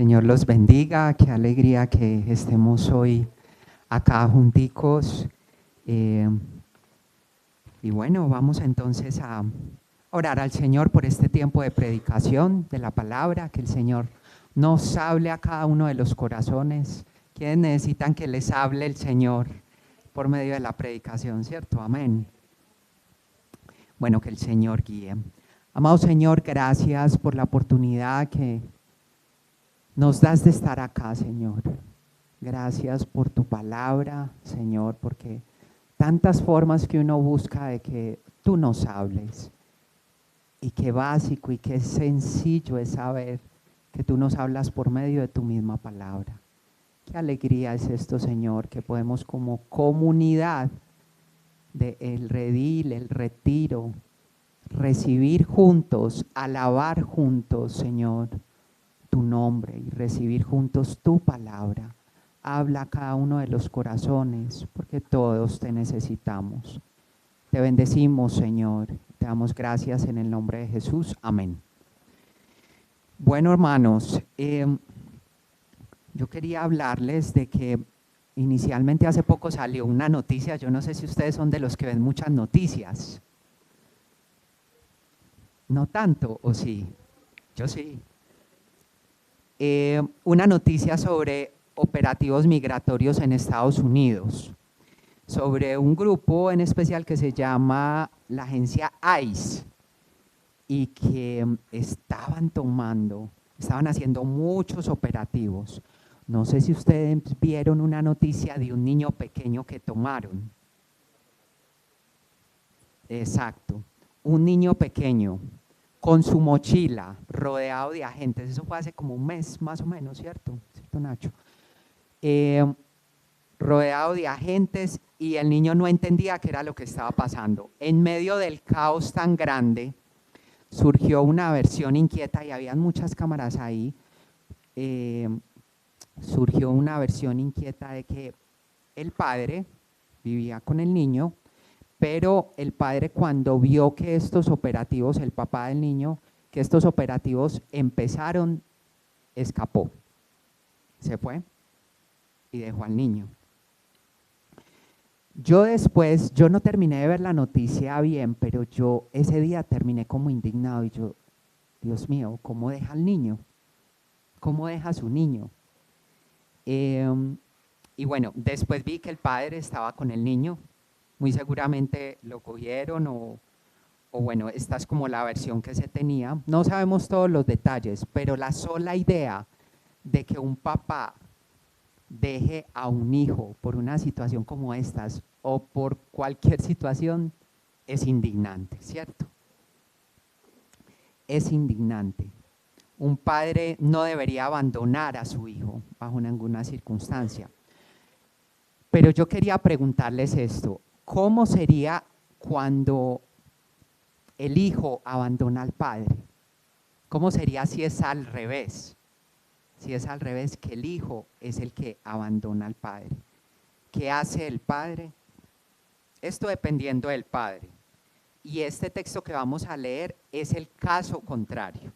Señor los bendiga, qué alegría que estemos hoy acá junticos. Y bueno, vamos entonces a orar al Señor por este tiempo de predicación de la palabra, que el Señor nos hable a cada uno de los corazones. ¿Quiénes necesitan que les hable el Señor por medio de la predicación, cierto? Amén. Bueno, que el Señor guíe. Amado Señor, gracias por la oportunidad que nos das de estar acá, Señor. Gracias por tu palabra, Señor, porque tantas formas que uno busca de que tú nos hables. Y qué básico y qué sencillo es saber que tú nos hablas por medio de tu misma palabra. Qué alegría es esto, Señor, que podemos como comunidad del redil, el retiro, recibir juntos, alabar juntos, Señor, tu nombre y recibir juntos tu palabra. Habla a cada uno de los corazones, porque todos te necesitamos. Te bendecimos, Señor. Te damos gracias en el nombre de Jesús. Amén. Bueno, hermanos, yo quería hablarles de que inicialmente hace poco salió una noticia. Yo no sé si ustedes son de los que ven muchas noticias. No tanto, ¿o sí? Yo sí. Una noticia sobre operativos migratorios en Estados Unidos, sobre un grupo en especial que se llama la agencia ICE y que estaban haciendo muchos operativos. No sé si ustedes vieron una noticia de un niño pequeño que tomaron. Exacto, un niño pequeño con su mochila, rodeado de agentes. Eso fue hace como un mes más o menos, ¿cierto? ¿Cierto, Nacho? Rodeado de agentes, y el niño no entendía qué era lo que estaba pasando. En medio del caos tan grande, surgió una versión inquieta, y habían muchas cámaras ahí, surgió una versión inquieta de que el padre vivía con el niño, pero el padre, cuando vio que estos operativos, el papá del niño, que estos operativos empezaron, escapó, se fue y dejó al niño. Yo no terminé de ver la noticia bien, pero yo ese día terminé como indignado y yo, Dios mío, ¿cómo deja al niño? ¿Cómo deja a su niño? Y bueno, después vi que el padre estaba con el niño. Muy seguramente lo cogieron o bueno, esta es como la versión que se tenía. No sabemos todos los detalles, pero la sola idea de que un papá deje a un hijo por una situación como estas o por cualquier situación es indignante, ¿cierto? Es indignante. Un padre no debería abandonar a su hijo bajo ninguna circunstancia. Pero yo quería preguntarles esto: ¿cómo sería cuando el hijo abandona al padre? ¿Cómo sería si es al revés? Si es al revés, que el hijo es el que abandona al padre. ¿Qué hace el padre? Esto dependiendo del padre. Y este texto que vamos a leer es el caso contrario.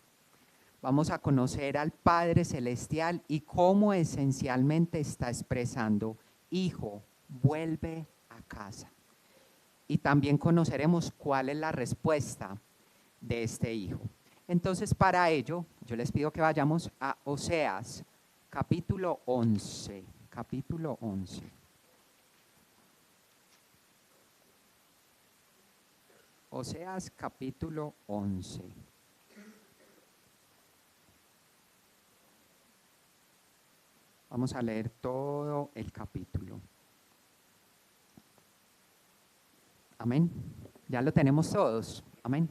Vamos a conocer al Padre Celestial y cómo esencialmente está expresando: hijo, vuelve a casa. Y también conoceremos cuál es la respuesta de este hijo. Entonces, para ello, yo les pido que vayamos a Oseas, capítulo 11. Capítulo 11. Oseas, capítulo 11. Vamos a leer todo el capítulo. Amén. Ya lo tenemos todos. Amén.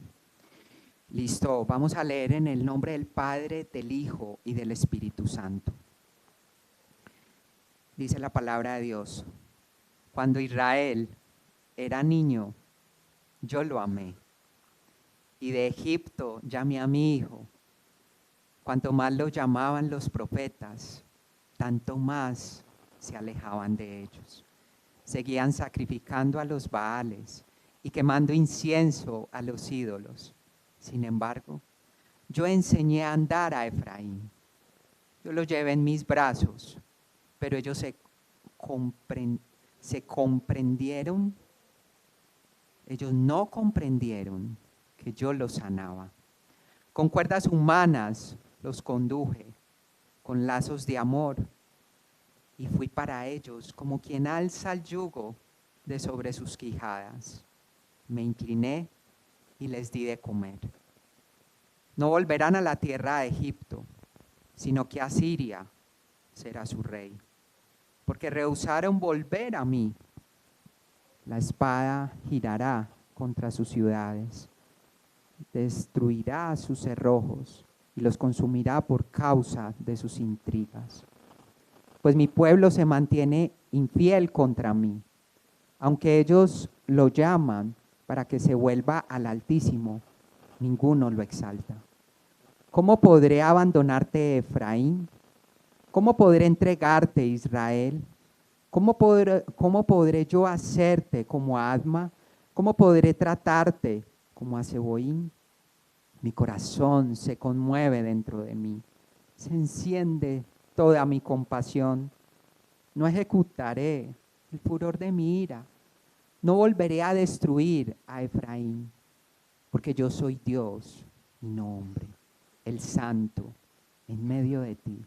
Listo, vamos a leer en el nombre del Padre, del Hijo y del Espíritu Santo. Dice la palabra de Dios: cuando Israel era niño, yo lo amé, y de Egipto llamé a mi hijo. Cuanto más lo llamaban los profetas, tanto más se alejaban de ellos. Seguían sacrificando a los Baales y quemando incienso a los ídolos. Sin embargo, yo enseñé a andar a Efraín. Yo los llevé en mis brazos, pero ellos se comprendieron, ellos no comprendieron que yo los sanaba. Con cuerdas humanas los conduje, con lazos de amor, y fui para ellos como quien alza el yugo de sobre sus quijadas. Me incliné y les di de comer. No volverán a la tierra de Egipto, sino que Asiria será su rey, porque rehusaron volver a mí. La espada girará contra sus ciudades, destruirá sus cerrojos y los consumirá por causa de sus intrigas. Pues mi pueblo se mantiene infiel contra mí, aunque ellos lo llaman para que se vuelva al Altísimo, ninguno lo exalta. ¿Cómo podré abandonarte, Efraín? ¿Cómo podré entregarte, Israel? ¿Cómo podré yo hacerte como a Adma? ¿Cómo podré tratarte como a Zeboim? Mi corazón se conmueve dentro de mí, se enciende toda mi compasión. No ejecutaré el furor de mi ira, no volveré a destruir a Efraín, porque yo soy Dios y no hombre, el Santo en medio de ti,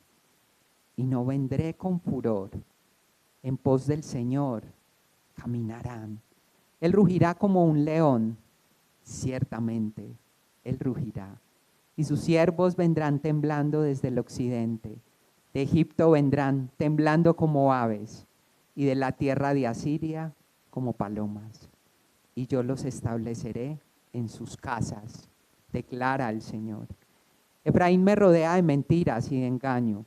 y no vendré con furor. En pos del Señor caminarán. Él rugirá como un león, ciertamente Él rugirá. Y sus siervos vendrán temblando desde el occidente. De Egipto vendrán temblando como aves, y de la tierra de Asiria como palomas. Y yo los estableceré en sus casas, declara el Señor. Efraín me rodea de mentiras y de engaño.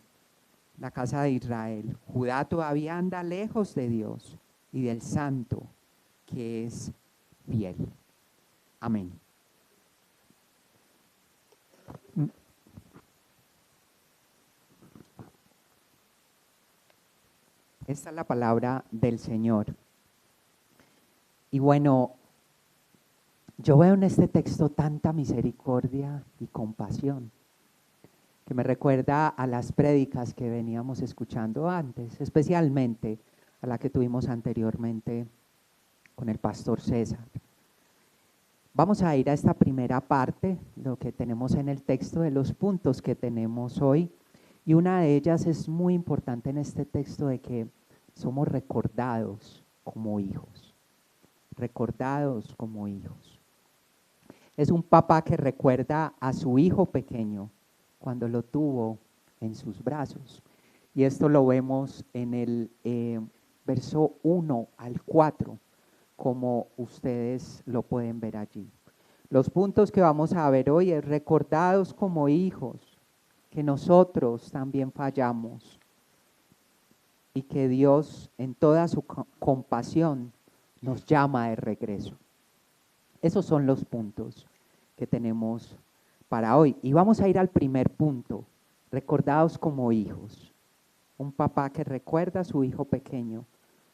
La casa de Israel, Judá todavía anda lejos de Dios y del Santo que es fiel. Amén. Esta es la palabra del Señor. Y bueno, yo veo en este texto tanta misericordia y compasión, que me recuerda a las prédicas que veníamos escuchando antes, especialmente a la que tuvimos anteriormente con el pastor César. Vamos a ir a esta primera parte, lo que tenemos en el texto, de los puntos que tenemos hoy, y una de ellas es muy importante en este texto, de que somos recordados como hijos, recordados como hijos. Es un papá que recuerda a su hijo pequeño cuando lo tuvo en sus brazos. Y esto lo vemos en el verso 1 al 4, como ustedes lo pueden ver allí. Los puntos que vamos a ver hoy es recordados como hijos, que nosotros también fallamos y que Dios en toda su compasión nos llama de regreso. Esos son los puntos que tenemos para hoy. Y vamos a ir al primer punto, recordados como hijos. Un papá que recuerda a su hijo pequeño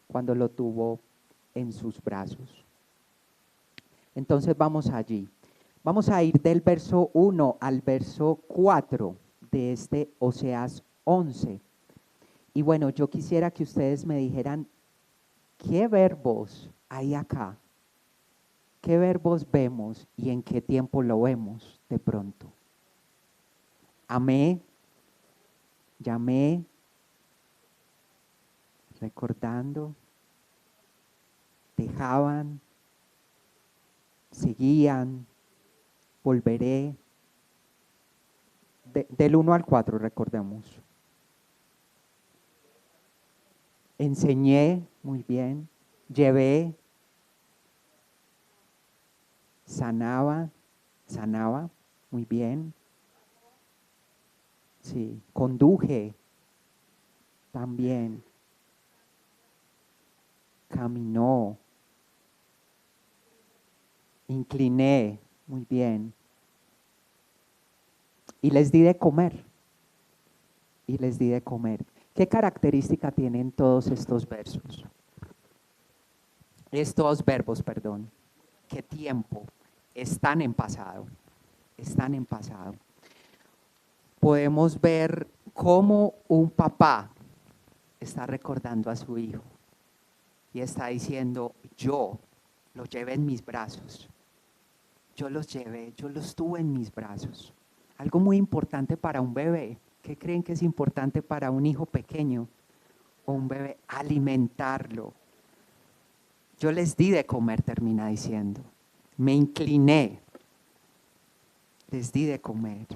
cuando lo tuvo en sus brazos. Entonces vamos allí. Vamos a ir del verso 1 al verso 4 de este Oseas 11. Y bueno, yo quisiera que ustedes me dijeran, ¿qué verbos hay acá? ¿Qué verbos vemos y en qué tiempo lo vemos de pronto? Amé, llamé, recordando, dejaban, seguían, volveré. Del 1 al 4 recordemos. Enseñé, muy bien, llevé, sanaba, muy bien. Sí, conduje, también. Caminó, incliné, muy bien. Y les di de comer, y les di de comer. ¿Qué característica tienen todos estos versos? Estos verbos, perdón. ¿Qué tiempo? Están en pasado, están en pasado. Podemos ver cómo un papá está recordando a su hijo y está diciendo, yo lo llevé en mis brazos, yo los llevé, yo los tuve en mis brazos. Algo muy importante para un bebé. ¿Qué creen que es importante para un hijo pequeño o un bebé? Alimentarlo. Yo les di de comer, termina diciendo. Me incliné, les di de comer.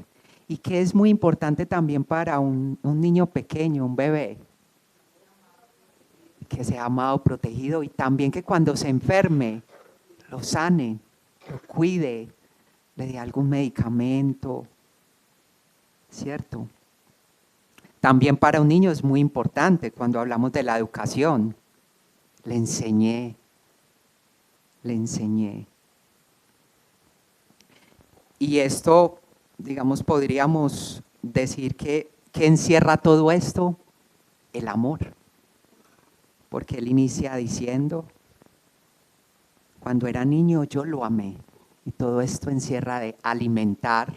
Y que es muy importante también para un niño pequeño, un bebé, que sea amado, protegido, y también que cuando se enferme, lo sane, lo cuide, le dé algún medicamento, ¿cierto? También para un niño es muy importante cuando hablamos de la educación. Le enseñé, le enseñé. Y esto, digamos, podríamos decir que encierra todo esto, el amor. Porque él inicia diciendo, cuando era niño yo lo amé. Y todo esto encierra de alimentar,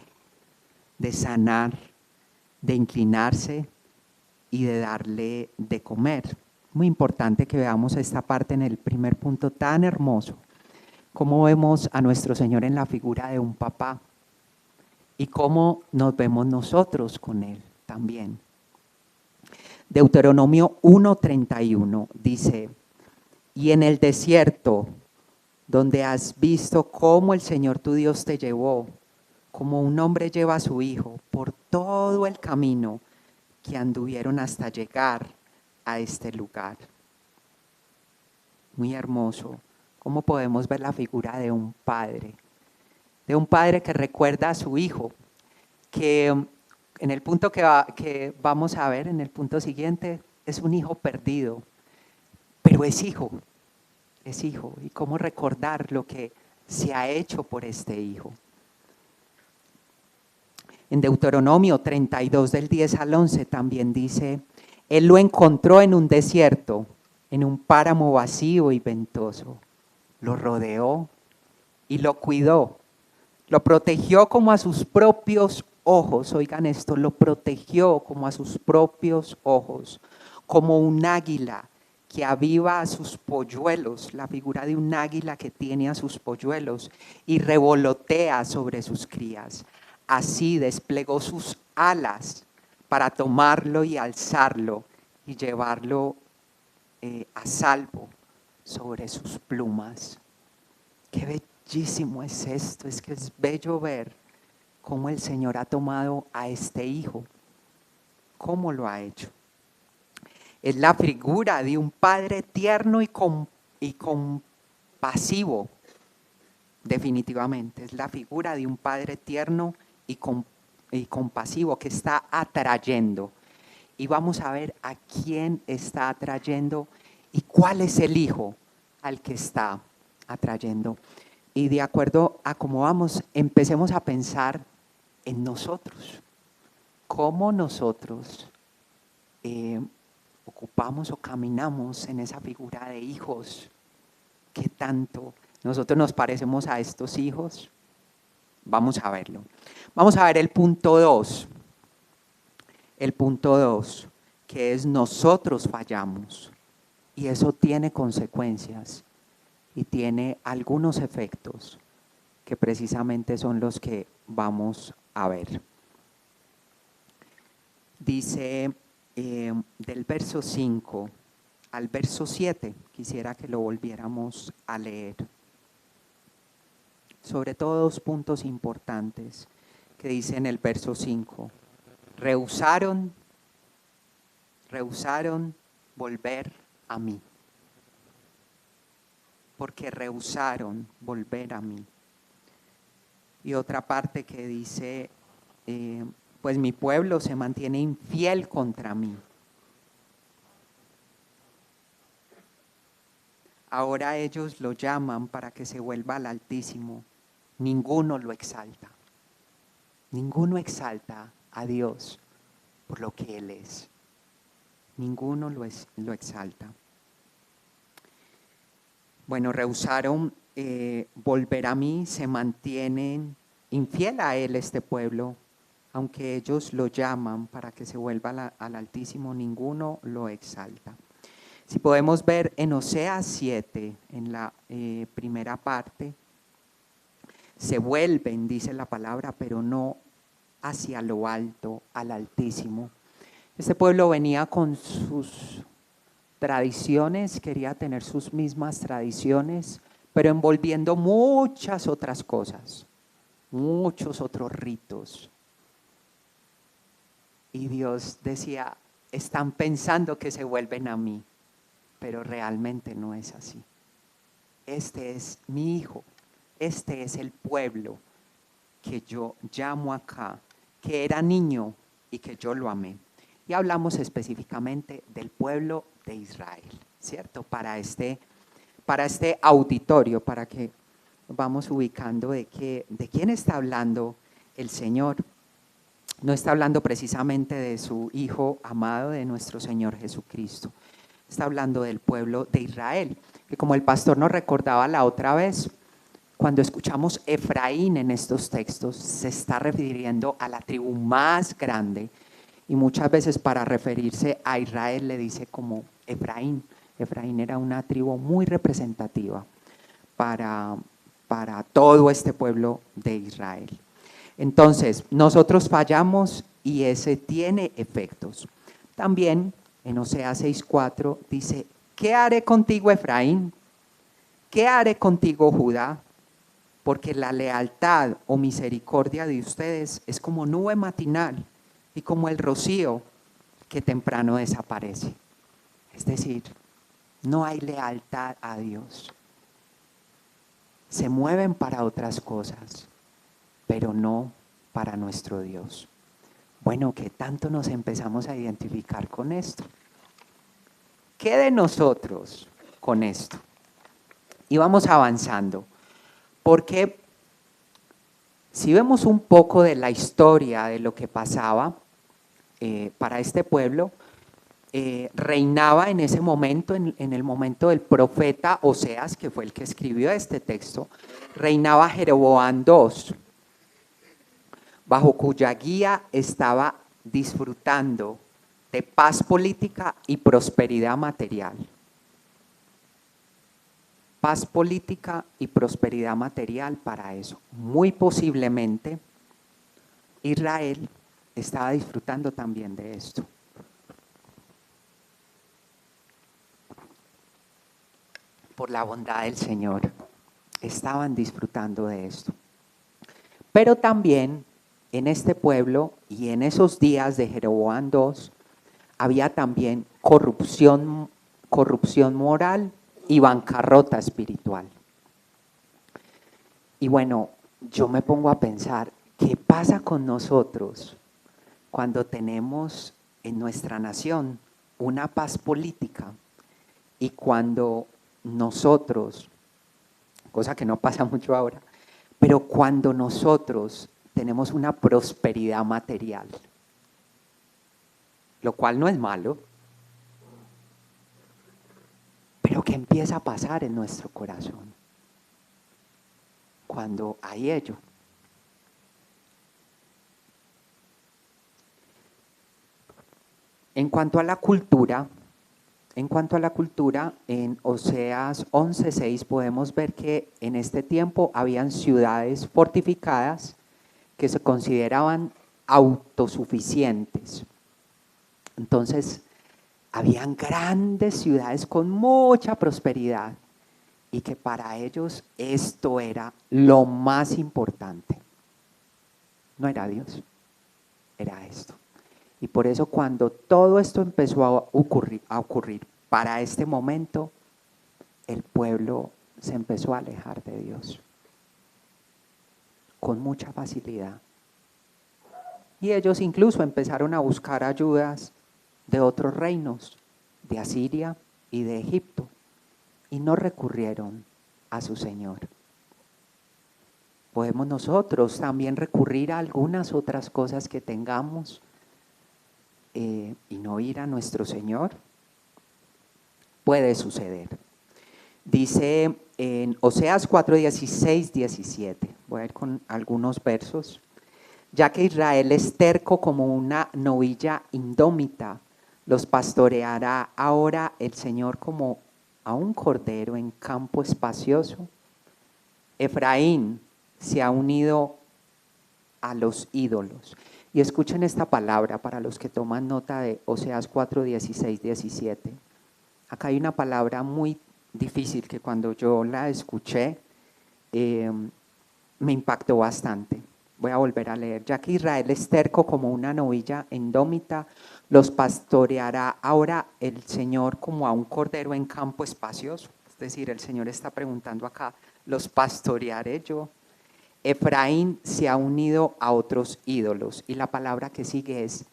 de sanar, de inclinarse y de darle de comer. Muy importante que veamos esta parte en el primer punto tan hermoso. Cómo vemos a nuestro Señor en la figura de un papá y cómo nos vemos nosotros con Él también. Deuteronomio 1:31 dice, y en el desierto, donde has visto cómo el Señor tu Dios te llevó, como un hombre lleva a su hijo por todo el camino que anduvieron hasta llegar a este lugar. Muy hermoso. ¿Cómo podemos ver la figura de un padre? De un padre que recuerda a su hijo, que en el punto que vamos a ver, en el punto siguiente, es un hijo perdido, pero es hijo. Es hijo, y cómo recordar lo que se ha hecho por este hijo. En Deuteronomio 32 del 10 al 11 también dice, él lo encontró en un desierto, en un páramo vacío y ventoso. Lo rodeó y lo cuidó. Lo protegió como a sus propios ojos. Oigan esto, lo protegió como a sus propios ojos, como un águila que aviva a sus polluelos, la figura de un águila que tiene a sus polluelos y revolotea sobre sus crías. Así desplegó sus alas para tomarlo y alzarlo y llevarlo a salvo sobre sus plumas. Qué bellísimo es esto, es que es bello ver cómo el Señor ha tomado a este hijo, cómo lo ha hecho. Es la figura de un padre tierno y compasivo, definitivamente. Es la figura de un padre tierno y compasivo que está atrayendo. Y vamos a ver a quién está atrayendo y cuál es el hijo al que está atrayendo. Y de acuerdo a cómo vamos, empecemos a pensar en nosotros. Cómo nosotros ocupamos o caminamos en esa figura de hijos. ¿Qué tanto nosotros nos parecemos a estos hijos? Vamos a verlo. Vamos a ver el punto 2. El punto 2, que es nosotros fallamos. Y eso tiene consecuencias y tiene algunos efectos que precisamente son los que vamos a ver. Dice del verso 5 al verso 7, quisiera que lo volviéramos a leer. Sobre todo dos puntos importantes que dice en el verso 5. Rehusaron volver a mí. Porque rehusaron volver a mí. Y otra parte que dice, pues mi pueblo se mantiene infiel contra mí. Ahora ellos lo llaman para que se vuelva al Altísimo. Ninguno lo exalta. Ninguno exalta a Dios por lo que Él es. Ninguno lo exalta. Bueno, rehusaron volver a mí, se mantienen infiel a Él este pueblo, aunque ellos lo llaman para que se vuelva al Altísimo, ninguno lo exalta. Si podemos ver en Oseas 7, en la primera parte, se vuelven, dice la palabra, pero no hacia lo alto, al Altísimo. Este pueblo venía con sus tradiciones, quería tener sus mismas tradiciones, pero envolviendo muchas otras cosas, muchos otros ritos. Y Dios decía, están pensando que se vuelven a mí, pero realmente no es así. Este es mi hijo, este es el pueblo que yo llamo acá, que era niño y que yo lo amé. Y hablamos específicamente del pueblo de Israel, ¿cierto? Para este auditorio, para que vamos ubicando de quién está hablando el Señor. No está hablando precisamente de su Hijo amado, de nuestro Señor Jesucristo. Está hablando del pueblo de Israel, que como el pastor nos recordaba la otra vez, cuando escuchamos Efraín en estos textos, se está refiriendo a la tribu más grande, y muchas veces para referirse a Israel le dice como Efraín. Efraín era una tribu muy representativa para todo este pueblo de Israel. Entonces, nosotros fallamos y ese tiene efectos. También en Oseas 6:4 dice, ¿qué haré contigo, Efraín? ¿Qué haré contigo, Judá? Porque la lealtad o misericordia de ustedes es como nube matinal y como el rocío que temprano desaparece. Es decir, no hay lealtad a Dios. Se mueven para otras cosas, pero no para nuestro Dios. Bueno, ¿qué tanto nos empezamos a identificar con esto? ¿Qué de nosotros con esto? Y vamos avanzando, porque si vemos un poco de la historia de lo que pasaba para este pueblo, reinaba en ese momento, en el momento del profeta Oseas, que fue el que escribió este texto, reinaba Jeroboam II, bajo cuya guía estaba disfrutando de paz política y prosperidad material. Paz política y prosperidad material para eso. Muy posiblemente Israel estaba disfrutando también de esto. Por la bondad del Señor, estaban disfrutando de esto. Pero también en este pueblo y en esos días de Jeroboam II había también corrupción moral y bancarrota espiritual. Y bueno, yo me pongo a pensar, ¿qué pasa con nosotros cuando tenemos en nuestra nación una paz política y cuando nosotros, cosa que no pasa mucho ahora, pero cuando nosotros tenemos una prosperidad material, lo cual no es malo, pero ¿qué empieza a pasar en nuestro corazón cuando hay ello? En cuanto a la cultura, en Oseas 11:6 podemos ver que en este tiempo habían ciudades fortificadas que se consideraban autosuficientes. Entonces, habían grandes ciudades con mucha prosperidad y que para ellos esto era lo más importante. No era Dios, era esto. Y por eso cuando todo esto empezó a ocurrir para este momento, el pueblo se empezó a alejar de Dios con mucha facilidad. Y ellos incluso empezaron a buscar ayudas de otros reinos, de Asiria y de Egipto, y no recurrieron a su Señor. Podemos nosotros también recurrir a algunas otras cosas que tengamos y no ir a nuestro Señor. Puede suceder. Dice en Oseas 4:16, 17, voy a ir con algunos versos. Ya que Israel es terco como una novilla indómita, los pastoreará ahora el Señor como a un cordero en campo espacioso. Efraín se ha unido a los ídolos. Y escuchen esta palabra para los que toman nota de Oseas 4, 16, 17. Acá hay una palabra muy difícil que cuando yo la escuché me impactó bastante. Voy a volver a leer. Ya que Israel es terco como una novilla indómita, los pastoreará ahora el Señor como a un cordero en campo espacioso. Es decir, el Señor está preguntando acá, ¿los pastorearé yo? Efraín se ha unido a otros ídolos y la palabra que sigue es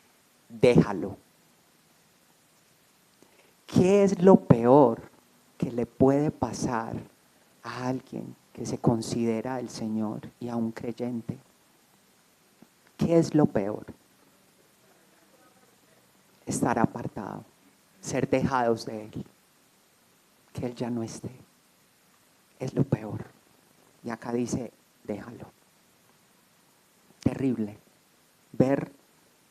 déjalo. ¿Qué es lo peor que le puede pasar a alguien que se considera el Señor y a un creyente? ¿Qué es lo peor? Estar apartado, ser dejados de Él, que Él ya no esté. Es lo peor. Y acá dice, déjalo. Terrible ver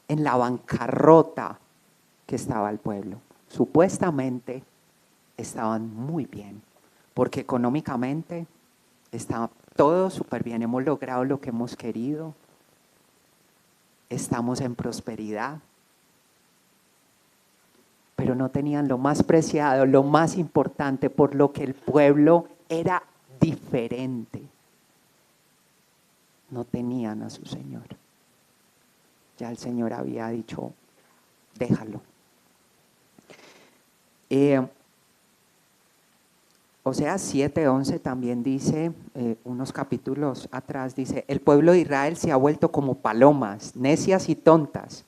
en la bancarrota que estaba el pueblo. Supuestamente estaban muy bien, porque económicamente está todo súper bien, hemos logrado lo que hemos querido, estamos en prosperidad, pero no tenían lo más preciado, lo más importante, por lo que el pueblo era diferente. No tenían a su Señor. Ya el Señor había dicho, déjalo. Oseas 7:11 también dice, unos capítulos atrás, dice, el pueblo de Israel se ha vuelto como palomas, necias y tontas.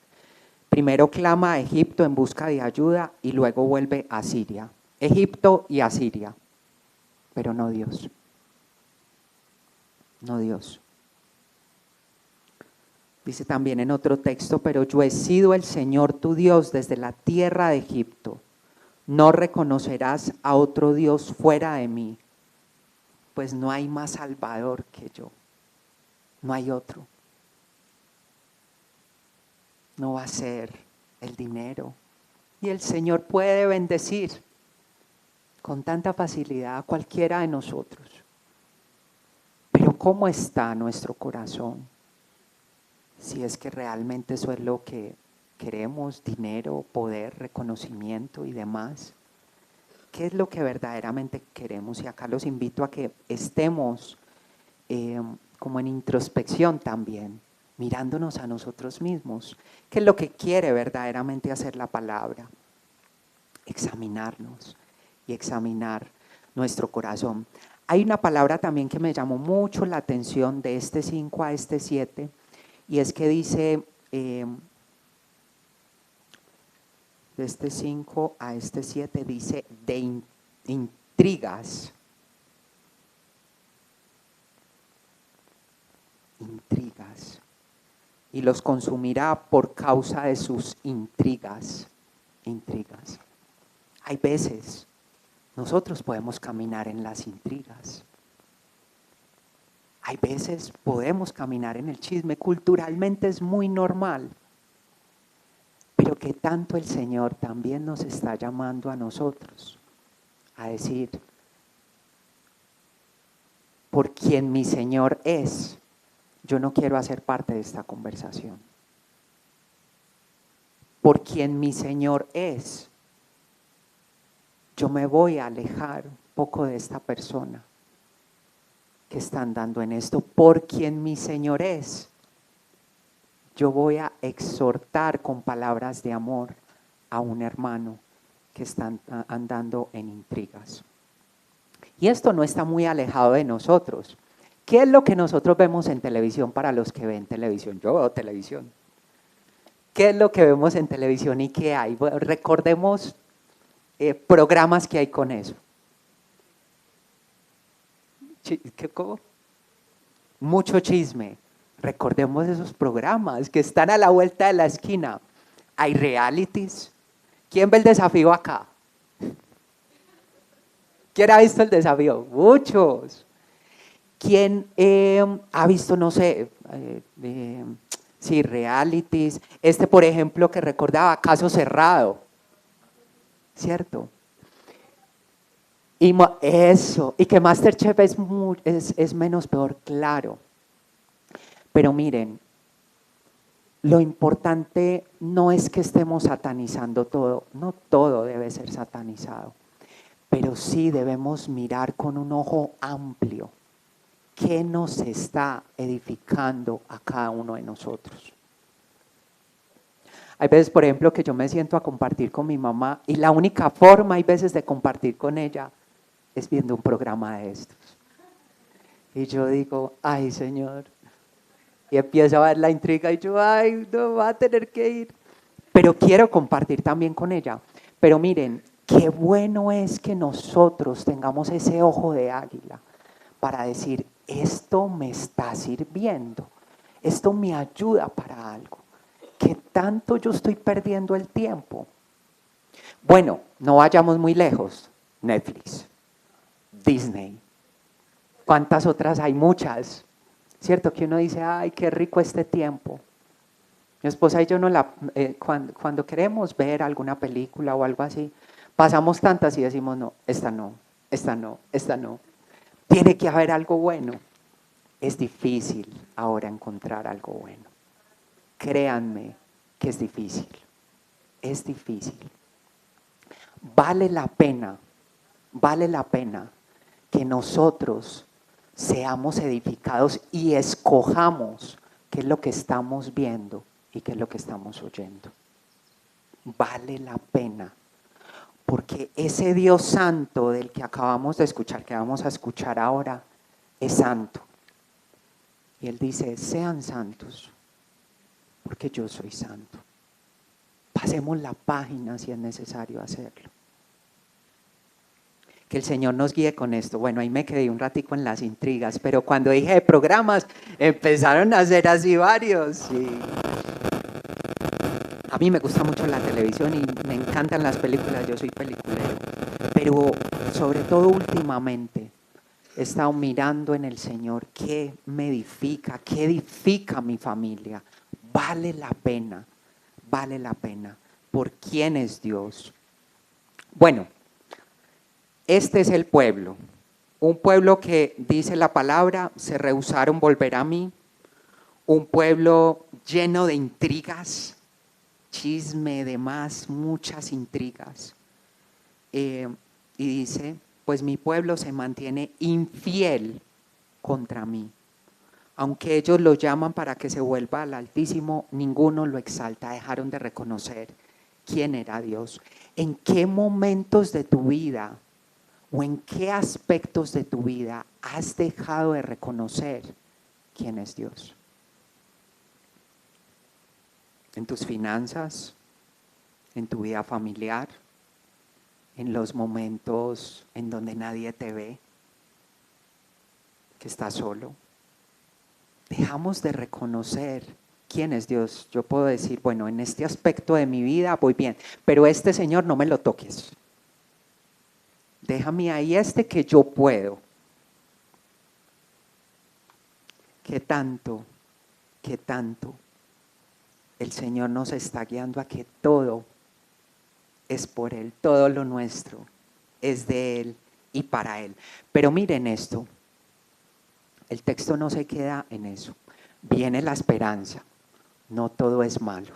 Primero clama a Egipto en busca de ayuda y luego vuelve a Siria. Egipto y Asiria, pero no Dios. No Dios. Dice también en otro texto, pero yo he sido el Señor tu Dios desde la tierra de Egipto. No reconocerás a otro Dios fuera de mí, pues no hay más salvador que yo. No hay otro. No va a ser el dinero. Y el Señor puede bendecir con tanta facilidad a cualquiera de nosotros. Pero ¿cómo está nuestro corazón? Si es que realmente eso es lo que queremos, dinero, poder, reconocimiento y demás. ¿Qué es lo que verdaderamente queremos? Y acá los invito a que estemos como en introspección también, mirándonos a nosotros mismos. ¿Qué es lo que quiere verdaderamente hacer la palabra? Examinarnos y examinar nuestro corazón. Hay una palabra también que me llamó mucho la atención de este 5 a este 7, y es que dice, de este 5 a este 7, dice de intrigas. Intrigas. Y los consumirá por causa de sus intrigas. Intrigas. Hay veces nosotros podemos caminar en las intrigas. Hay veces podemos caminar en el chisme. Culturalmente es muy normal. Pero que tanto el Señor también nos está llamando a nosotros a decir, por quien mi Señor es, yo no quiero hacer parte de esta conversación. Por quien mi Señor es, yo me voy a alejar un poco de esta persona que está andando en esto. Por quien mi Señor es, yo voy a exhortar con palabras de amor a un hermano que está andando en intrigas. Y esto no está muy alejado de nosotros. ¿Qué es lo que nosotros vemos en televisión para los que ven televisión? Yo veo televisión. ¿Qué es lo que vemos en televisión y qué hay? Bueno, recordemos programas que hay con eso. ¿Cómo? Mucho chisme. Recordemos esos programas que están a la vuelta de la esquina. Hay realities. ¿Quién ve el desafío acá? ¿Quién ha visto el desafío? Muchos. ¿Quién ha visto, no sé, Sí, realities. Por ejemplo, que recordaba Caso Cerrado, ¿cierto? Eso, y que MasterChef es menos peor, claro. Pero miren, lo importante no es que estemos satanizando todo, no todo debe ser satanizado, pero sí debemos mirar con un ojo amplio qué nos está edificando a cada uno de nosotros. Hay veces, por ejemplo, que yo me siento a compartir con mi mamá y la única forma, hay veces, de compartir con ella es viendo un programa de estos. Y yo digo, ay, Señor. Y empiezo a ver la intriga y yo, ay, no va a tener que ir. Pero quiero compartir también con ella. Pero miren, qué bueno es que nosotros tengamos ese ojo de águila para decir, esto me está sirviendo, esto me ayuda para algo. ¿Qué tanto yo estoy perdiendo el tiempo? Bueno, no vayamos muy lejos. Netflix, Disney. ¿Cuántas otras hay? Muchas. ¿Cierto? Que uno dice, ay, qué rico este tiempo. Mi esposa y yo cuando queremos ver alguna película o algo así, pasamos tantas y decimos, no, esta no, esta no, esta no. Tiene que haber algo bueno. Es difícil ahora encontrar algo bueno. Créanme que es difícil. Es difícil. Vale la pena que nosotros seamos edificados y escojamos qué es lo que estamos viendo y qué es lo que estamos oyendo. Vale la pena, porque ese Dios santo del que acabamos de escuchar, que vamos a escuchar ahora, es santo. Y Él dice, sean santos, porque yo soy santo. Pasemos la página si es necesario hacerlo. Que el Señor nos guíe con esto. Bueno, ahí me quedé un ratico en las intrigas, pero cuando dije de programas, empezaron a hacer así varios. Sí. A mí me gusta mucho la televisión y me encantan las películas, yo soy peliculero. Pero sobre todo últimamente he estado mirando en el Señor qué me edifica, qué edifica mi familia. Vale la pena, por quién es Dios. Bueno, este es el pueblo, un pueblo que, dice la palabra, se rehusaron volver a mí, un pueblo lleno de intrigas, chisme, demás, muchas intrigas. Y dice, pues mi pueblo se mantiene infiel contra mí. Aunque ellos lo llaman para que se vuelva al Altísimo, ninguno lo exalta, dejaron de reconocer quién era Dios. ¿En qué momentos de tu vida o en qué aspectos de tu vida has dejado de reconocer quién es Dios? ¿En tus finanzas? ¿En tu vida familiar? ¿En los momentos en donde nadie te ve? ¿Que estás solo? Dejamos de reconocer quién es Dios. Yo puedo decir, bueno, en este aspecto de mi vida voy bien, pero este Señor no me lo toques. Déjame ahí que yo puedo. ¿Qué tanto el Señor nos está guiando a que todo es por Él, todo lo nuestro es de Él y para Él? Pero miren esto, el texto no se queda en eso. Viene la esperanza, no todo es malo.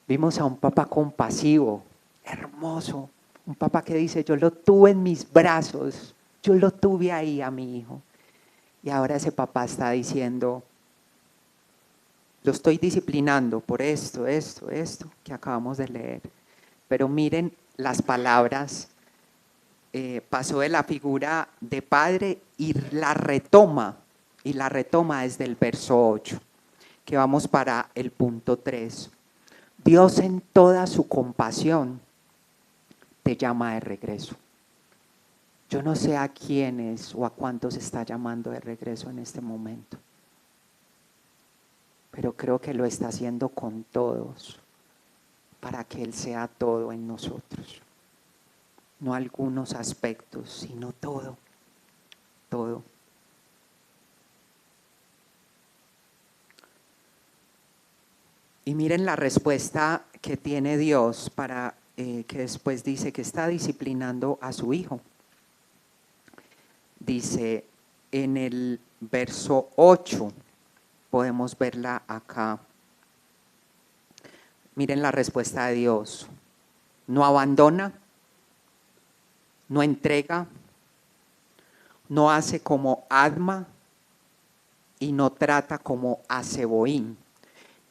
Vimos a un papá compasivo, hermoso, un papá que dice, yo lo tuve en mis brazos, yo lo tuve ahí a mi hijo. Y ahora ese papá está diciendo, lo estoy disciplinando por esto que acabamos de leer. Pero miren las palabras, pasó de la figura de padre y la retoma desde el verso 8, que vamos para el punto 3. Dios en toda su compasión te llama de regreso. Yo no sé a quiénes o a cuántos está llamando de regreso en este momento, pero creo que lo está haciendo con todos, para que Él sea todo en nosotros. No algunos aspectos, sino todo, todo. Y miren la respuesta que tiene Dios para que después dice que está disciplinando a su hijo. Dice en el verso 8, podemos verla acá. Miren la respuesta de Dios. No abandona, no entrega, no hace como Adma y no trata como a Zeboim.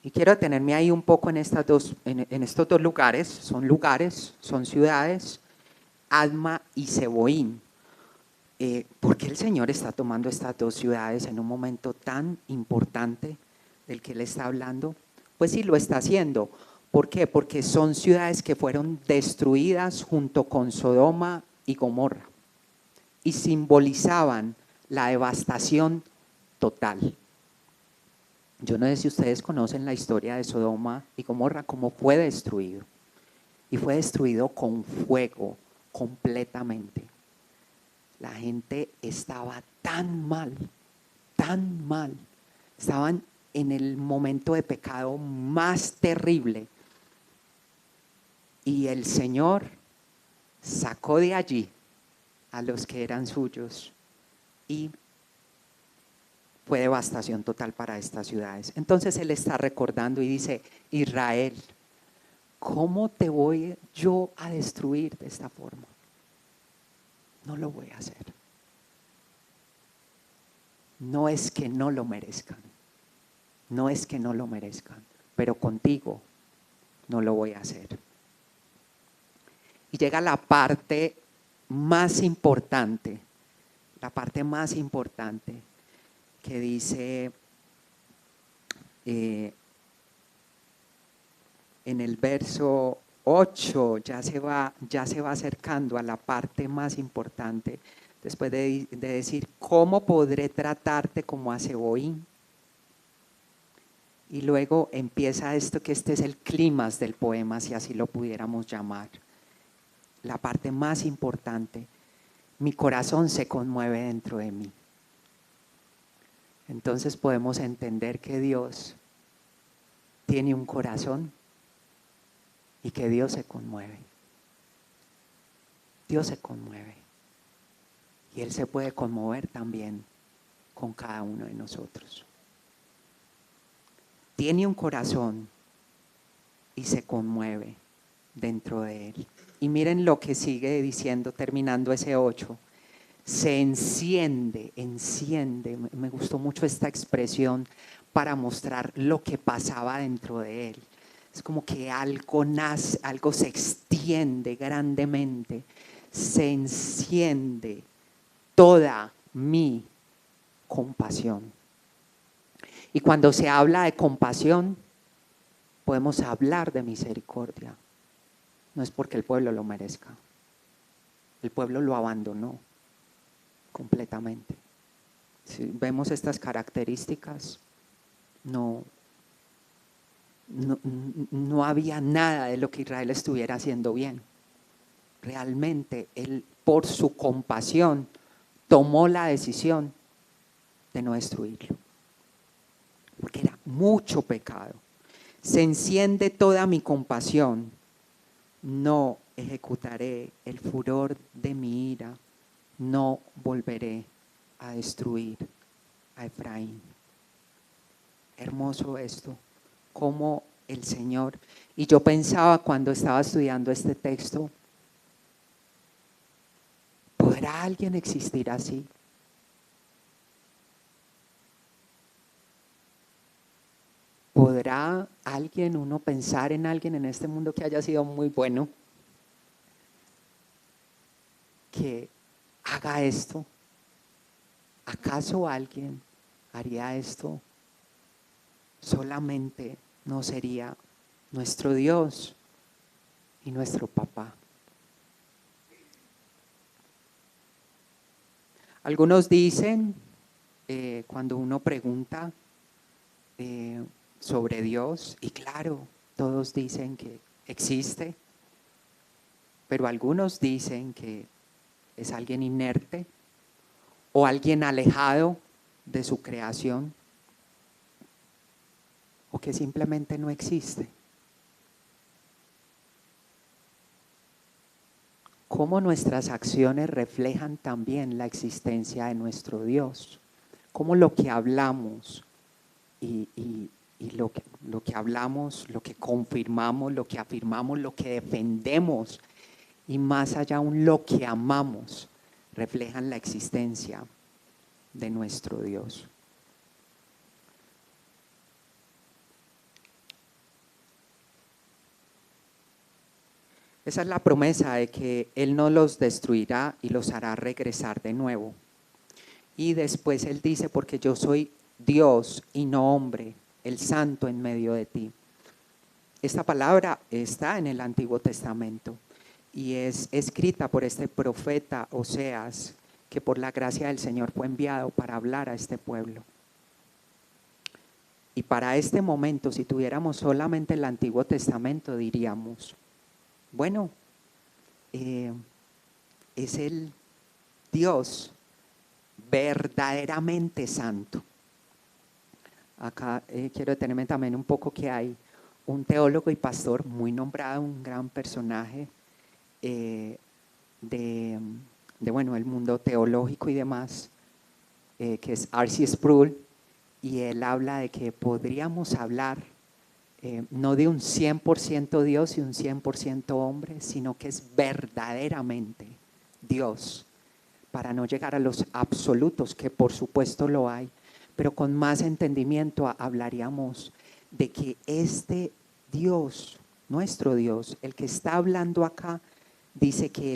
Y quiero detenerme ahí un poco en estos dos lugares, son ciudades, Adma y Zeboim. ¿Por qué el Señor está tomando estas dos ciudades en un momento tan importante del que Él está hablando? Pues sí, lo está haciendo. ¿Por qué? Porque son ciudades que fueron destruidas junto con Sodoma y Gomorra y simbolizaban la devastación total. Yo no sé si ustedes conocen la historia de Sodoma y Gomorra, cómo fue destruido. Y fue destruido con fuego completamente. La gente estaba tan mal, estaban en el momento de pecado más terrible. Y el Señor sacó de allí a los que eran suyos y fue devastación total para estas ciudades. Entonces Él está recordando y dice: Israel, ¿cómo te voy yo a destruir de esta forma? No lo voy a hacer. No es que no lo merezcan, no es que no lo merezcan, pero contigo no lo voy a hacer. Y llega la parte más importante, que dice en el verso 8, ya se va acercando a la parte más importante, después de decir: ¿cómo podré tratarte como a Zeboim? Y luego empieza esto, que este es el clímax del poema, si así lo pudiéramos llamar. La parte más importante: mi corazón se conmueve dentro de mí. Entonces podemos entender que Dios tiene un corazón y que Dios se conmueve. Dios se conmueve. Y Él se puede conmover también con cada uno de nosotros. Tiene un corazón y se conmueve dentro de Él. Y miren lo que sigue diciendo, terminando ese 8. Se enciende. Me gustó mucho esta expresión para mostrar lo que pasaba dentro de Él. Es como que algo nace, algo se extiende grandemente. Se enciende toda mi compasión. Y cuando se habla de compasión, podemos hablar de misericordia. No es porque el pueblo lo merezca. El pueblo lo abandonó completamente. Si vemos estas características, no había nada de lo que Israel estuviera haciendo bien. Realmente Él, por su compasión, tomó la decisión de no destruirlo, porque era mucho pecado. Se enciende toda mi compasión, no ejecutaré el furor de mi ira, no volveré a destruir a Efraín. Hermoso esto, como el Señor. Y yo pensaba cuando estaba estudiando este texto: ¿podrá alguien existir así? ¿Podrá uno pensar en alguien en este mundo que haya sido muy bueno, que haga esto? ¿Acaso alguien haría esto? Solamente no sería nuestro Dios y nuestro papá. Algunos dicen, cuando uno pregunta sobre Dios, y claro, todos dicen que existe, pero algunos dicen que es alguien inerte o alguien alejado de su creación, o que simplemente no existe. Cómo nuestras acciones reflejan también la existencia de nuestro Dios. Cómo lo que hablamos y lo que hablamos, lo que confirmamos, lo que afirmamos, lo que defendemos y más allá aún lo que amamos, reflejan la existencia de nuestro Dios. Esa es la promesa de que Él no los destruirá y los hará regresar de nuevo. Y después Él dice, porque yo soy Dios y no hombre, el santo en medio de ti. Esta palabra está en el Antiguo Testamento y es escrita por este profeta Oseas, que por la gracia del Señor fue enviado para hablar a este pueblo. Y para este momento, si tuviéramos solamente el Antiguo Testamento, diríamos, bueno, es el Dios verdaderamente santo. Acá quiero detenerme también un poco que hay un teólogo y pastor muy nombrado, un gran personaje bueno, el mundo teológico y demás, que es R.C. Sproul, y él habla de que podríamos hablar no de un 100% Dios y un 100% hombre, sino que es verdaderamente Dios, para no llegar a los absolutos, que por supuesto lo hay, pero con más entendimiento hablaríamos de que este Dios, nuestro Dios, el que está hablando acá, dice que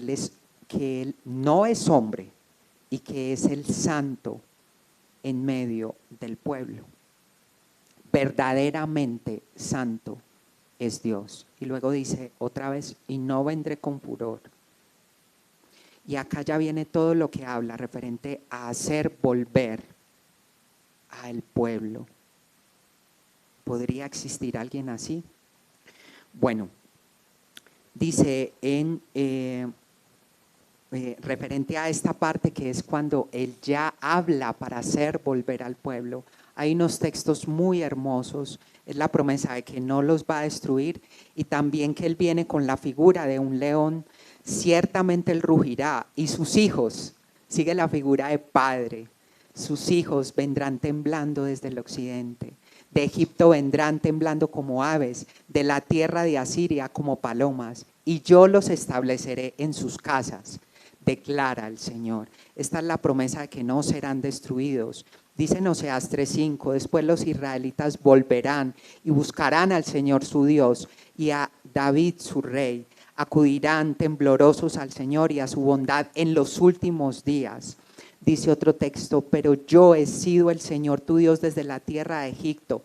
Él no es hombre y que es el santo en medio del pueblo. Verdaderamente santo es Dios. Y luego dice otra vez, y no vendré con furor. Y acá ya viene todo lo que habla referente a hacer volver al pueblo. ¿Podría existir alguien así? Bueno, dice en referente a esta parte que es cuando Él ya habla para hacer volver al pueblo. Hay unos textos muy hermosos, es la promesa de que no los va a destruir y también que Él viene con la figura de un león, ciertamente Él rugirá y sus hijos, sigue la figura de padre, sus hijos vendrán temblando desde el occidente, de Egipto vendrán temblando como aves, de la tierra de Asiria como palomas, y yo los estableceré en sus casas, declara el Señor. Esta es la promesa de que no serán destruidos. Dice en Oseas 3:5, después los israelitas volverán y buscarán al Señor su Dios y a David su rey. Acudirán temblorosos al Señor y a su bondad en los últimos días. Dice otro texto, pero yo he sido el Señor tu Dios desde la tierra de Egipto.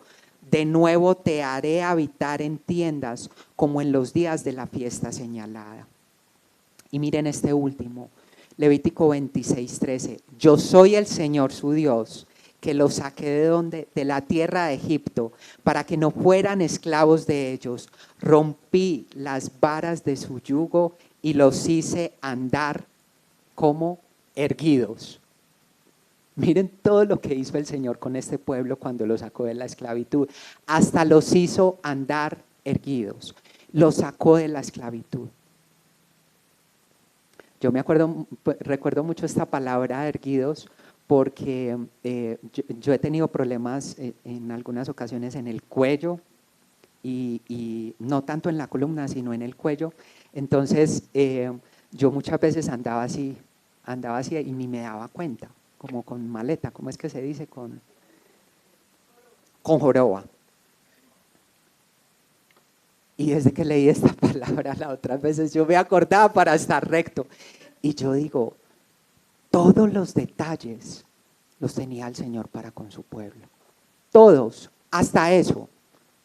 De nuevo te haré habitar en tiendas como en los días de la fiesta señalada. Y miren este último, Levítico 26:13. Yo soy el Señor su Dios, que los saqué de donde, de la tierra de Egipto, para que no fueran esclavos de ellos. Rompí las varas de su yugo y los hice andar como erguidos. Miren todo lo que hizo el Señor con este pueblo cuando los sacó de la esclavitud. Hasta los hizo andar erguidos. Los sacó de la esclavitud. Yo recuerdo mucho esta palabra erguidos porque yo he tenido problemas en algunas ocasiones en el cuello y no tanto en la columna sino en el cuello. Entonces yo muchas veces andaba así y ni me daba cuenta, como con maleta, ¿cómo es que se dice? Con joroba. Y desde que leí esta palabra las otras veces yo me acordaba para estar recto. Y yo digo, todos los detalles los tenía el Señor para con su pueblo. Todos, hasta eso.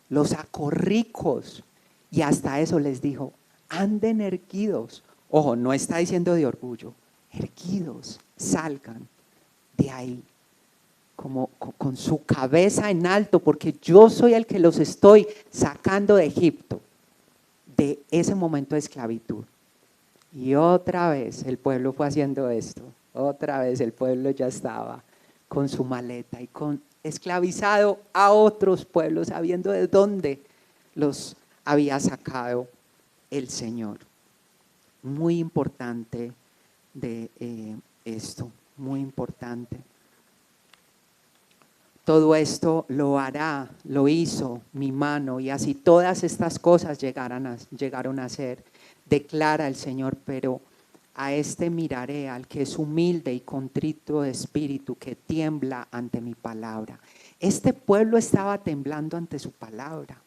Los sacó ricos y hasta eso les dijo, anden erguidos. Ojo, no está diciendo de orgullo, erguidos, salgan de ahí. Como con su cabeza en alto, porque yo soy el que los estoy sacando de Egipto, de ese momento de esclavitud. Y otra vez el pueblo fue haciendo esto, otra vez el pueblo ya estaba con su maleta y con esclavizado a otros pueblos, sabiendo de dónde los había sacado el Señor. Muy importante de esto, muy importante. Todo esto lo hará, lo hizo mi mano, y así todas estas cosas llegaron a ser, declara el Señor, pero a este miraré, al que es humilde y contrito de espíritu, que tiembla ante mi palabra. Este pueblo estaba temblando ante su palabra.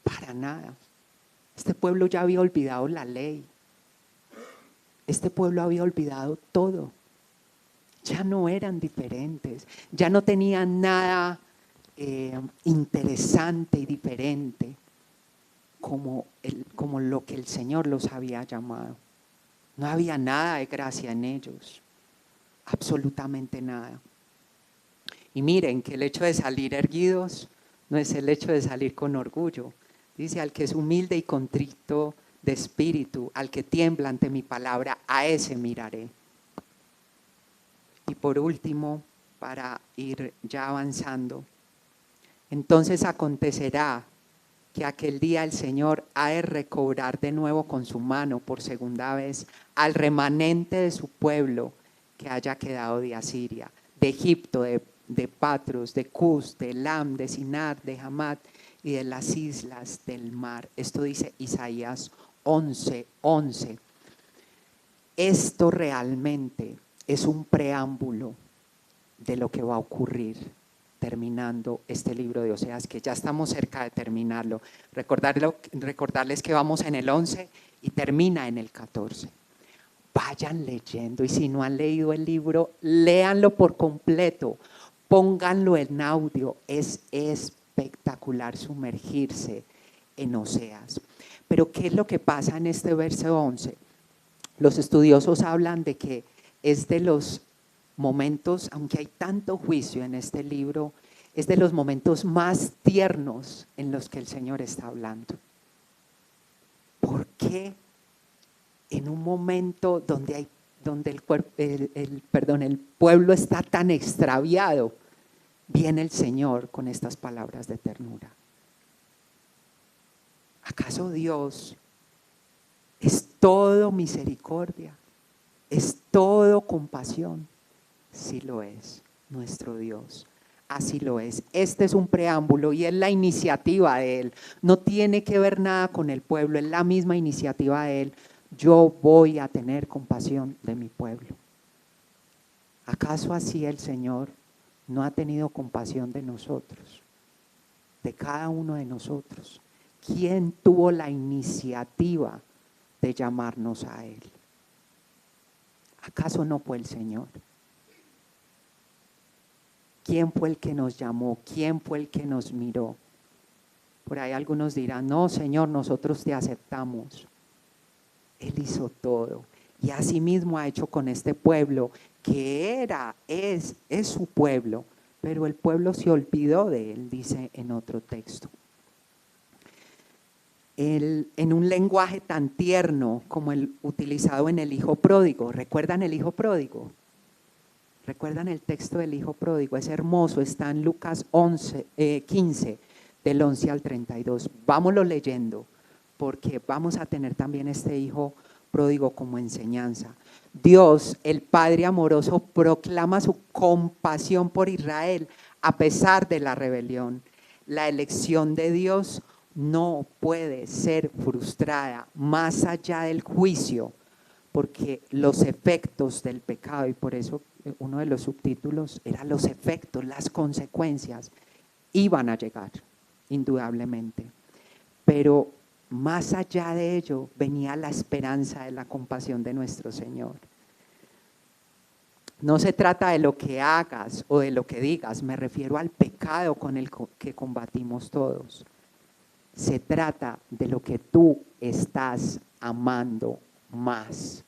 Para nada. Este pueblo ya había olvidado la ley. Este pueblo había olvidado todo. Ya no eran diferentes. Ya no tenían nada interesante y diferente como lo que el Señor los había llamado. No había nada de gracia en ellos. Absolutamente nada. Y miren que el hecho de salir erguidos no es el hecho de salir con orgullo. Dice, al que es humilde y contrito de espíritu, al que tiembla ante mi palabra, a ese miraré. Y por último, para ir ya avanzando, entonces acontecerá que aquel día el Señor ha de recobrar de nuevo con su mano por segunda vez al remanente de su pueblo que haya quedado de Asiria, de Egipto, de Patros, de Cus, de Elam, de Sinar, de Hamat y de las islas del mar. Esto dice Isaías 11:11. Esto realmente es un preámbulo de lo que va a ocurrir terminando este libro de Oseas, que ya estamos cerca de terminarlo. Recordarles que vamos en el 11 y termina en el 14. Vayan leyendo, y si no han leído el libro, léanlo por completo, pónganlo en audio. Es espectacular sumergirse en Oseas. Pero ¿qué es lo que pasa en este verso 11? Los estudiosos hablan de que es de los momentos, aunque hay tanto juicio en este libro, es de los momentos más tiernos en los que el Señor está hablando. ¿Por qué en un momento donde el pueblo está tan extraviado, viene el Señor con estas palabras de ternura? ¿Acaso Dios es todo misericordia? ¿Es todo compasión? Sí lo es, nuestro Dios. Así lo es. Este es un preámbulo y es la iniciativa de Él. No tiene que ver nada con el pueblo, es la misma iniciativa de Él. Yo voy a tener compasión de mi pueblo. ¿Acaso así el Señor no ha tenido compasión de nosotros? De cada uno de nosotros. ¿Quién tuvo la iniciativa de llamarnos a Él? ¿Acaso no fue el Señor? ¿Quién fue el que nos llamó? ¿Quién fue el que nos miró? Por ahí algunos dirán, no, Señor, nosotros te aceptamos. Él hizo todo. Y así mismo ha hecho con este pueblo, que es su pueblo, pero el pueblo se olvidó de Él, dice en otro texto. En un lenguaje tan tierno como el utilizado en el hijo pródigo. ¿Recuerdan el hijo pródigo? ¿Recuerdan el texto del hijo pródigo? Es hermoso, está en Lucas 15, del 11 al 32. Vámonos leyendo, porque vamos a tener también este hijo pródigo como enseñanza. Dios, el Padre amoroso, proclama su compasión por Israel a pesar de la rebelión. La elección de Dios no puede ser frustrada más allá del juicio, porque los efectos del pecado, y por eso uno de los subtítulos era los efectos, las consecuencias, iban a llegar, indudablemente. Pero más allá de ello venía la esperanza de la compasión de nuestro Señor. No se trata de lo que hagas o de lo que digas, me refiero al pecado con el que combatimos todos. Se trata de lo que tú estás amando más.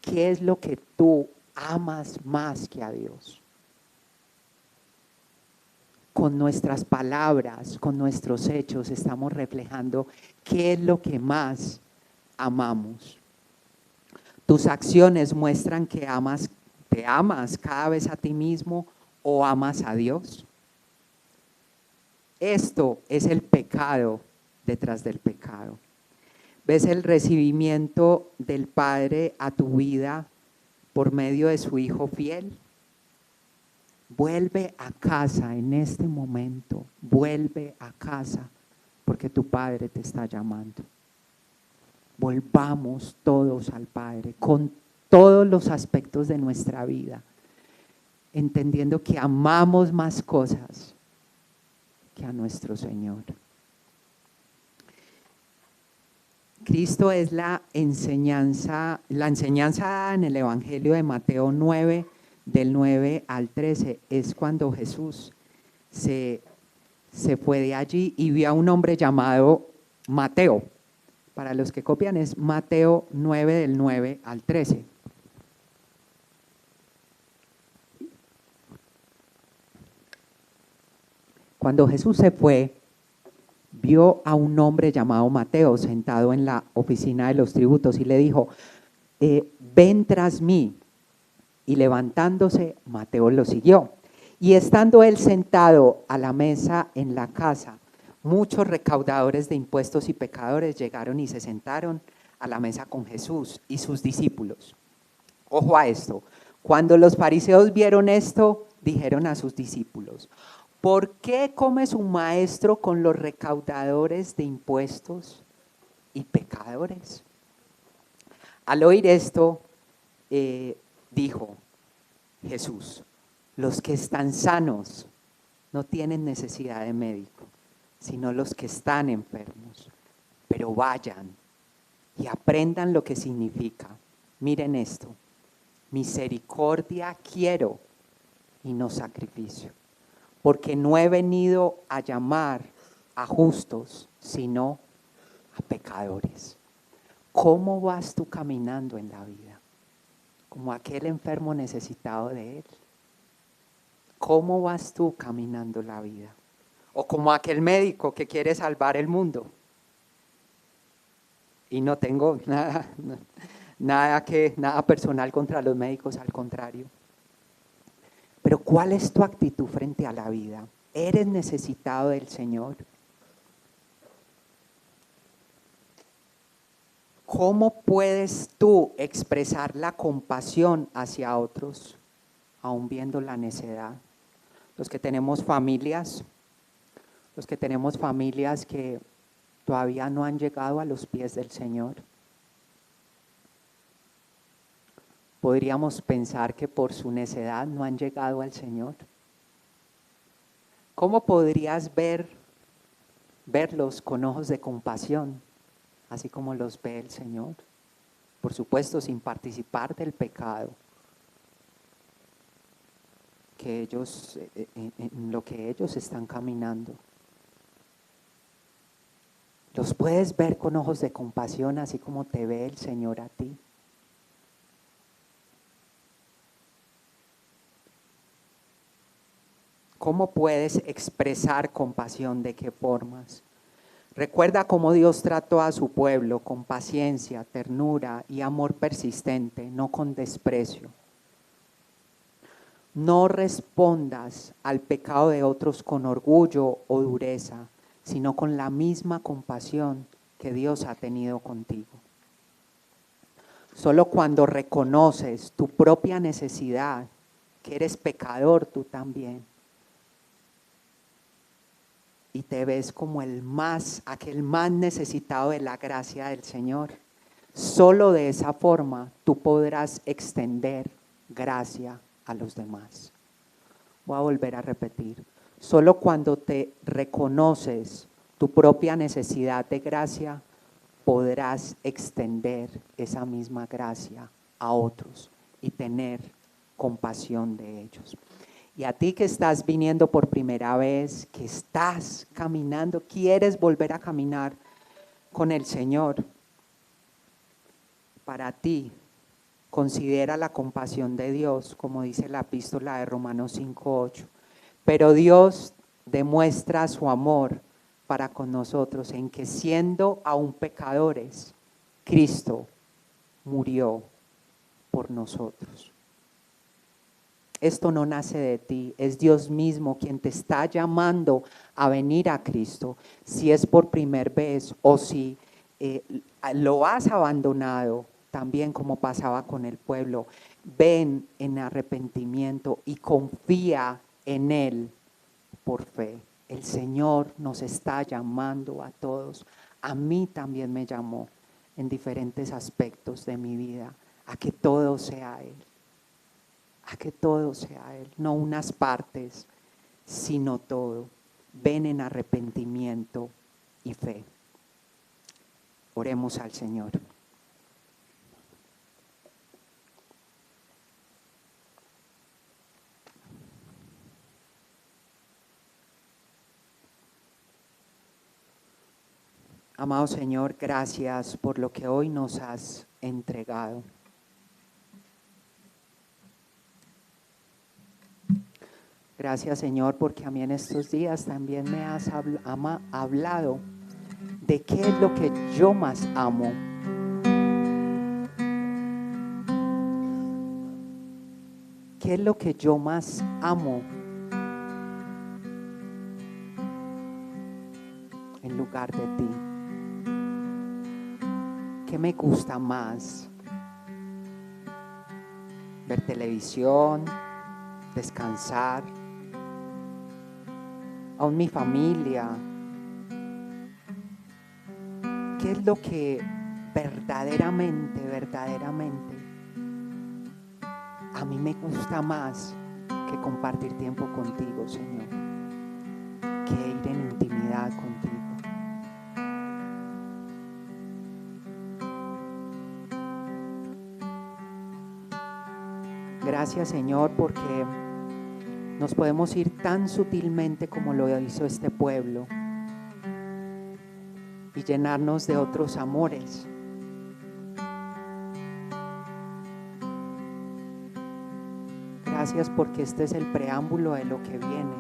¿Qué es lo que tú amas más que a Dios? Con nuestras palabras, con nuestros hechos, estamos reflejando qué es lo que más amamos. Tus acciones muestran que te amas cada vez a ti mismo ¿O amas a Dios? Esto es el pecado detrás del pecado. ¿Ves el recibimiento del Padre a tu vida por medio de su Hijo fiel? Vuelve a casa en este momento, vuelve a casa porque tu Padre te está llamando. Volvamos todos al Padre con todos los aspectos de nuestra vida, entendiendo que amamos más cosas que a nuestro Señor. Cristo es la enseñanza en el Evangelio de Mateo 9, del 9 al 13, es cuando Jesús se fue de allí y vio a un hombre llamado Mateo. Para los que copian es Mateo 9, del 9 al 13. Cuando Jesús se fue, vio a un hombre llamado Mateo sentado en la oficina de los tributos y le dijo, ven tras mí. Y levantándose, Mateo lo siguió. Y estando él sentado a la mesa en la casa, muchos recaudadores de impuestos y pecadores llegaron y se sentaron a la mesa con Jesús y sus discípulos. Ojo a esto, cuando los fariseos vieron esto, dijeron a sus discípulos, ¿por qué come su maestro con los recaudadores de impuestos y pecadores? Al oír esto, dijo Jesús, los que están sanos no tienen necesidad de médico, sino los que están enfermos. Pero vayan y aprendan lo que significa. Miren esto, misericordia quiero y no sacrificio, porque no he venido a llamar a justos, sino a pecadores. ¿Cómo vas tú caminando en la vida? Como aquel enfermo necesitado de Él. ¿Cómo vas tú caminando la vida? O como aquel médico que quiere salvar el mundo. Y no tengo nada personal contra los médicos, al contrario. Pero ¿cuál es tu actitud frente a la vida? ¿Eres necesitado del Señor? ¿Cómo puedes tú expresar la compasión hacia otros, aún viendo la necedad? Los que tenemos familias que todavía no han llegado a los pies del Señor. Podríamos pensar que por su necedad no han llegado al Señor. ¿Cómo podrías verlos con ojos de compasión, así como los ve el Señor? Por supuesto, sin participar del pecado que en lo que ellos están caminando. Los puedes ver con ojos de compasión, así como te ve el Señor a ti. ¿Cómo puedes expresar compasión? ¿De qué formas? Recuerda cómo Dios trató a su pueblo con paciencia, ternura y amor persistente, no con desprecio. No respondas al pecado de otros con orgullo o dureza, sino con la misma compasión que Dios ha tenido contigo. Solo cuando reconoces tu propia necesidad, que eres pecador tú también, y te ves como aquel más necesitado de la gracia del Señor, solo de esa forma tú podrás extender gracia a los demás. Voy a volver a repetir. Solo cuando te reconoces tu propia necesidad de gracia, podrás extender esa misma gracia a otros y tener compasión de ellos. Y a ti que estás viniendo por primera vez, que estás caminando, quieres volver a caminar con el Señor, para ti, considera la compasión de Dios, como dice la epístola de Romanos 5:8. Pero Dios demuestra su amor para con nosotros en que siendo aún pecadores, Cristo murió por nosotros. Esto no nace de ti, es Dios mismo quien te está llamando a venir a Cristo. Si es por primera vez o si lo has abandonado, también como pasaba con el pueblo, ven en arrepentimiento y confía en Él por fe. El Señor nos está llamando a todos. A mí también me llamó en diferentes aspectos de mi vida a que todo sea Él. A que todo sea Él, no unas partes, sino todo. Ven en arrepentimiento y fe. Oremos al Señor. Amado Señor, gracias por lo que hoy nos has entregado. Gracias, Señor, porque a mí en estos días también me has hablado de qué es lo que yo más amo. ¿Qué es lo que yo más amo en lugar de ti? ¿Qué me gusta más? ¿Ver televisión? ¿Descansar? ¿Aún mi familia? ¿Qué es lo que verdaderamente a mí me gusta más que compartir tiempo contigo, Señor? Que ir en intimidad contigo. Gracias, Señor, porque nos podemos ir tan sutilmente como lo hizo este pueblo y llenarnos de otros amores. Gracias porque este es el preámbulo de lo que viene.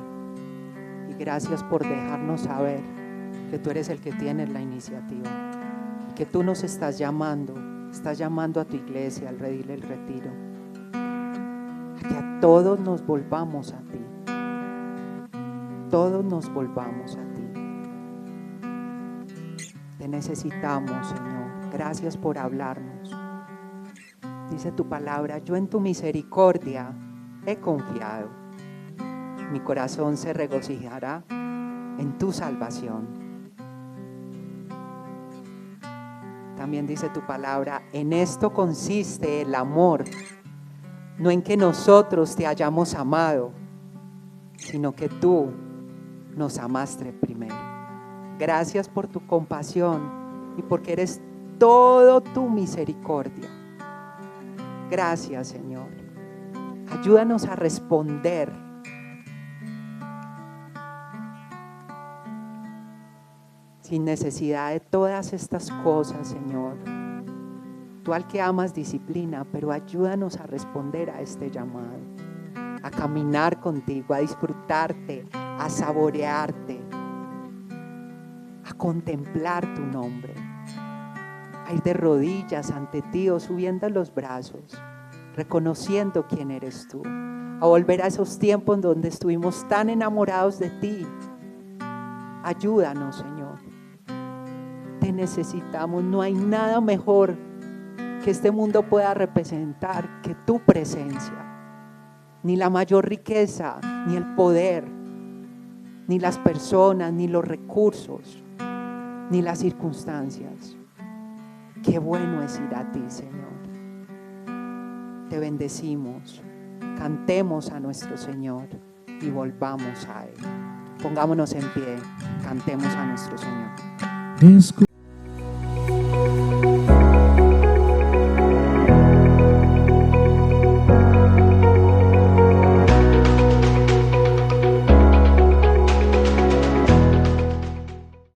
Y gracias por dejarnos saber que tú eres el que tienes la iniciativa. Y que tú nos estás llamando a tu iglesia, al redil del retiro. A que a todos nos volvamos a ti. Todos nos volvamos a ti. Te necesitamos, Señor. Gracias por hablarnos. Dice tu palabra, yo en tu misericordia he confiado. Mi corazón se regocijará en tu salvación. También dice tu palabra, en esto consiste el amor, no en que nosotros te hayamos amado, sino que tú nos amaste primero. Gracias por tu compasión y porque eres todo tu misericordia. Gracias, Señor. Ayúdanos a responder sin necesidad de todas estas cosas, Señor. Tú al que amas disciplina, pero ayúdanos a responder a este llamado, a caminar contigo, a disfrutarte, a saborearte, a contemplar tu nombre, a ir de rodillas ante ti o subiendo los brazos, reconociendo quién eres tú, a volver a esos tiempos en donde estuvimos tan enamorados de ti. Ayúdanos, Señor. Te necesitamos. No hay nada mejor que este mundo pueda representar que tu presencia. Ni la mayor riqueza, ni el poder, ni las personas, ni los recursos, ni las circunstancias. Qué bueno es ir a ti, Señor. Te bendecimos. Cantemos a nuestro Señor y volvamos a Él. Pongámonos en pie. Cantemos a nuestro Señor.